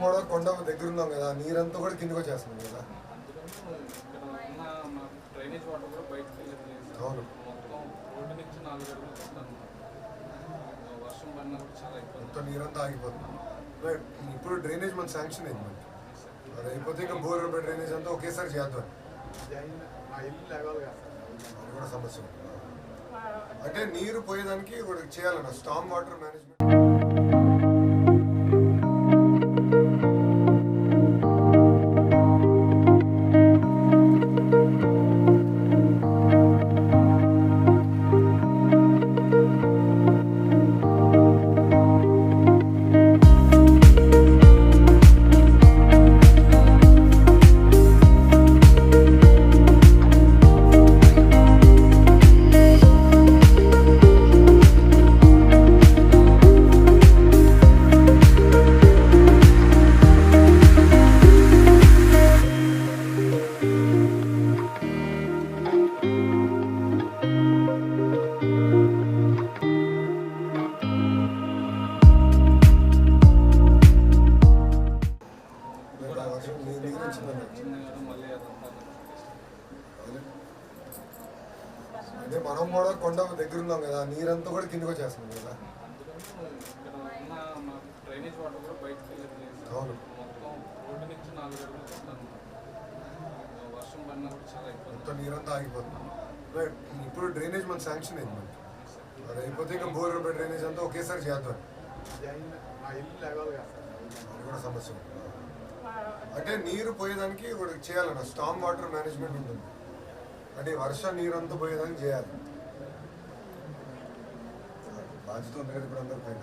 కూడా కొండ దగ్గర ఉన్నాం కదా, నీరంతా కూడా కిందకి వచ్చేస్తుంది కదా. డ్రైనేజ్ వాటర్ కూడా బయటకు వెళ్ళట్లేదు. అవును, మొత్తం రోడ్డు నుంచి 4 అడుగులు వస్తాను. వర్షం పడినప్పుడు చాలా ఇబ్బంది. మొత్తం నీరంతా ఆగిపోతుంది. ఇప్పుడు డ్రైనేజ్ మన శాంక్షన్ అయింది మనకి. అది అయిపోతే ఇంకా బోర్ డ్రైనేజ్ అంతా ఒకేసారి చేద్దాం. అది కూడా సమస్య. అంటే నీరు పోయేదానికి ఒకటి చేయాలన్న స్టామ్ వాటర్ మేనేజ్మెంట్. అదే మనం కూడా కొండ దగ్గర ఉన్నాం కదా, నీరంతా కూడా కిందకి వచ్చేస్తుంది కదా. డ్రైనేజ్ వాటర్ కూడా బయటకు వెళ్ళట్లేదు. అవును, మొత్తం రోడ్డు నుంచి 4 అడుగులు వస్తాను. వర్షం పడినప్పుడు చాలా ఇబ్బంది. మొత్తం నీరంతా ఆగిపోతుంది. ఇప్పుడు డ్రైనేజ్ మన శాంక్షన్ అయింది మనకి. అది అయిపోతే ఇంకా బోర్ డ్రైనేజ్ అంతా ఒకేసారి చేద్దాం. అది కూడా సమస్య. అంటే నీరు పోయేదానికి ఒకటి చేయాలన్న స్టామ్ వాటర్ మేనేజ్మెంట్ ఉంటుంది. అంటే వర్ష నీరంతా పోయేదానికి చేయాలి. బాధ్యత ఉంది కదా ఇప్పుడు అందరి పైన.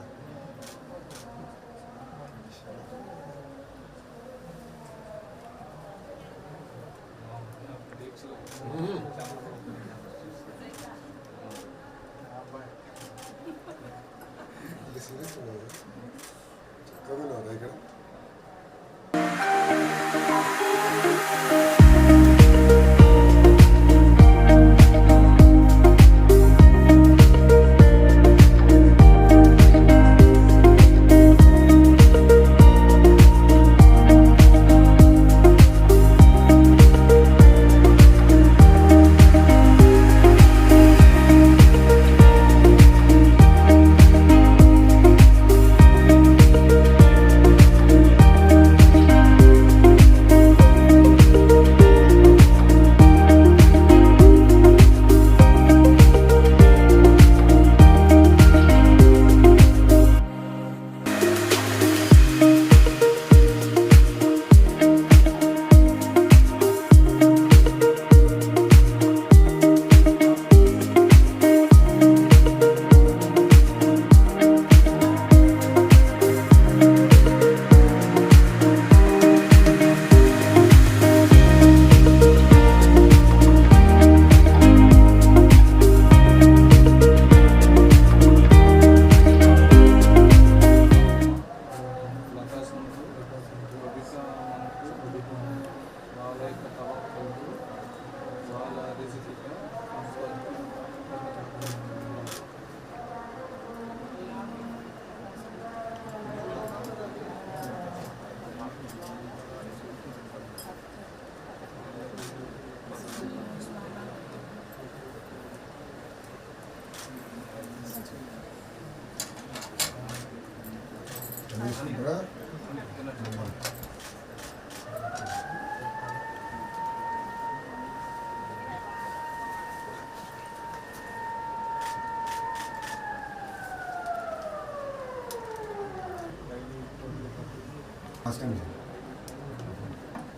చక్కగా ఇక్కడ కూడా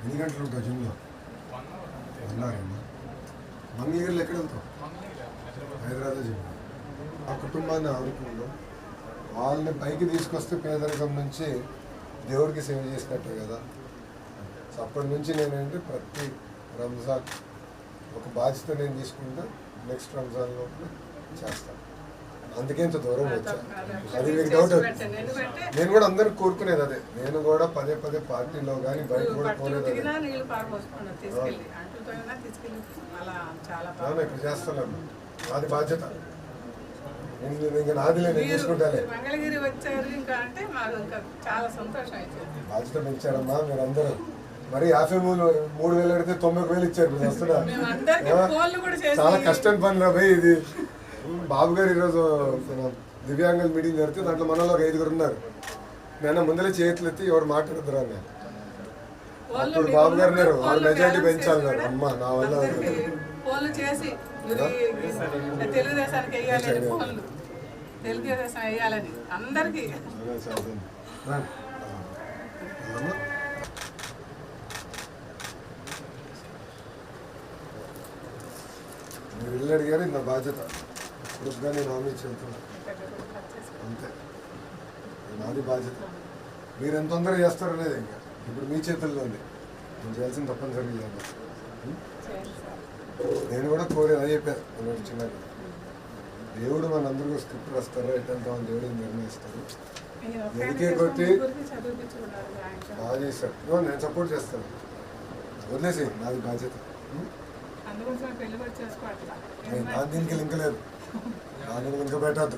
ఎన్ని గంటలు ఉంటావు జిమ్లో? 1 hour. 1 yearలో ఎక్కడ వెళ్తావు? హైదరాబాద్ జిమ్. ఆ కుటుంబాన్ని ఆదుకుందో వాళ్ళని పైకి తీసుకొస్తే పేదరికం నుంచి దేవుడికి సేవ చేసినట్టే కదా. సో అప్పటి నుంచి నేనంటే ప్రతి రంజాన్ ఒక బాధ్యత నేను తీసుకుంటా. నెక్స్ట్ రంజాన్ లోపల చేస్తాను. అందుకే ఇంత దూరం వచ్చా. అది మీకు డౌట్. నేను కూడా అందరికి కోరుకునేది అదే. నేను కూడా పదే పదే పార్టీలో కానీ బయట కూడా పోలేదు. ఇప్పుడు చేస్తున్నాను. అది బాధ్యత. ఇంకా నాదిలే నేను చూసుకుంటానే. మంగళగిరి వచ్చారు ఇంకా అంటే మాకు ఇంకా చాలా సంతోషం అయిపోయింది. బాధ్యత పెంచారమ్మా మీరందరూ. మరి 53,000 అడిగితే 90,000 ఇచ్చారు. మీరు వస్తున్నా చాలా కష్టం పని రా భయ్ ఇది. బాబు గారు ఈరోజు దివ్యాంగుల మీటింగ్ జరిగితే దాంట్లో మనలో ఒక 5 ఉన్నారు. నేను ముందరే చేతులు ఎత్తి ఎవరు మాట్లాడుతున్నారు అన్న. అప్పుడు బాబు గారు అన్నారు వాళ్ళు మెజార్టీ పెంచాలన్నారు. అమ్మ నా వల్ల చేసి తెలుగుదేశానికి వేయాలని ఫోన్లు తెలుగుదేశం వేయాలని అందరికీ మీరు ఇల్లు అడిగారు. నా బాధ్యత ఇప్పుడు నేను హామీ చెబుతున్నా అంతే. నాది బాధ్యత. మీరు ఎంత తొందరగా చేస్తారనేది ఇంకా ఇప్పుడు మీ చేతుల్లో ఉంది. నేను చేయాల్సిన తప్పనిసరిగా చేయాలి. నేను కూడా కోరేది అదే చెప్పాను చిన్నగా. దేవుడు మనందరికీ స్క్రిప్ట్ రాస్తారు. ఎట్టంతా దేవుడు నిర్ణయిస్తారు. ఎందుకే కొట్టి బాగా చేస్తాడు. నేను సపోర్ట్ చేస్తాను. వదిలేసి నాది బాధ్యత. దీనికి లింక్ లేదు. దానికి లింక్ పెట్టద్దు.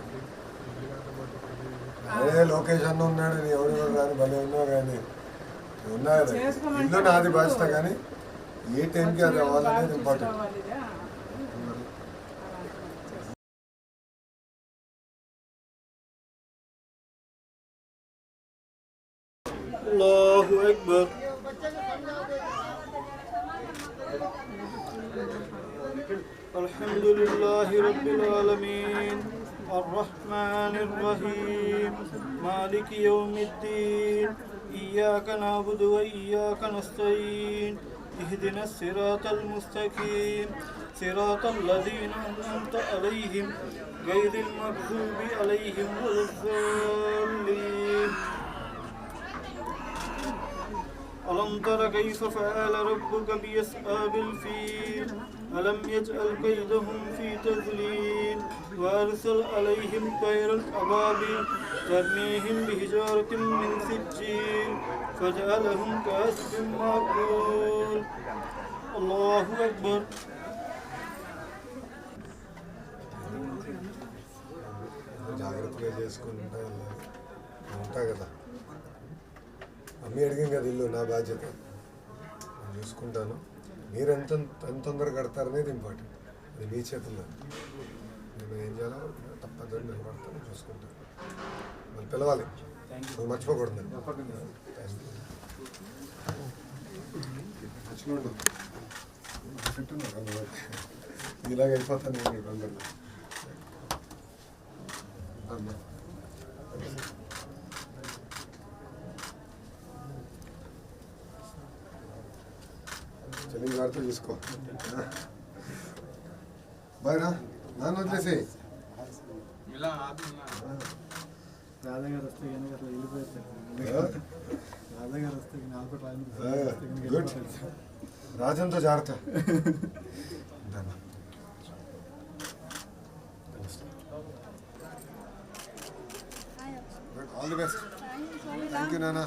అదే లోకేష్ అన్న ఉన్నాడు నీ ఎవరు రాని భలే ఉన్నావు కానీ ఉన్నా కదా. ఇల్లు నాది బాధ్యత కానీ ఏ టైంకి అది అవ్వాలనేది important. Allahu Akbar. Alhamdulillahi Rabbil Alameen. الرحمن الرحيم مالك يوم الدين إياك نعبد وإياك نستعين اهدنا الصراط المستقيم صراط الذين أنعمت عليهم غير المغضوب عليهم ولا الضالين ألم تر كيف فعل ربك بأصحاب الفيل ألم يجعل كيدهم في تضليل وأرسل عليهم طيرا أبابيل ترميهم بحجارة من سجيل فجعلهم كعصف مأكول الله أكبر. జాగ్రత్తగా చేసుకుని ఉంటా కదా. అమ్మి అడిగాం కదా ఇల్లు నా బాధ్యత. నేను చూసుకుంటాను. మీరు ఎంత తొందరగా కడతారనేది ఇంపార్టెంట్. అది మీ చేతుల్లో. నేను ఏం చేయాలో తప్పదని నిలబడతాను, చూసుకుంటాను. మళ్ళీ పిలవాలి, మర్చిపోకూడదు. మంచిగా ఇలాగ అయిపోతాను నేను అందరిలో. చలి వారితో చూసుకో. బాగా నాన్న వదిలేసి గుడ్. రాజంతో జాగ్రత్త. All the best. Thank you నాన్న.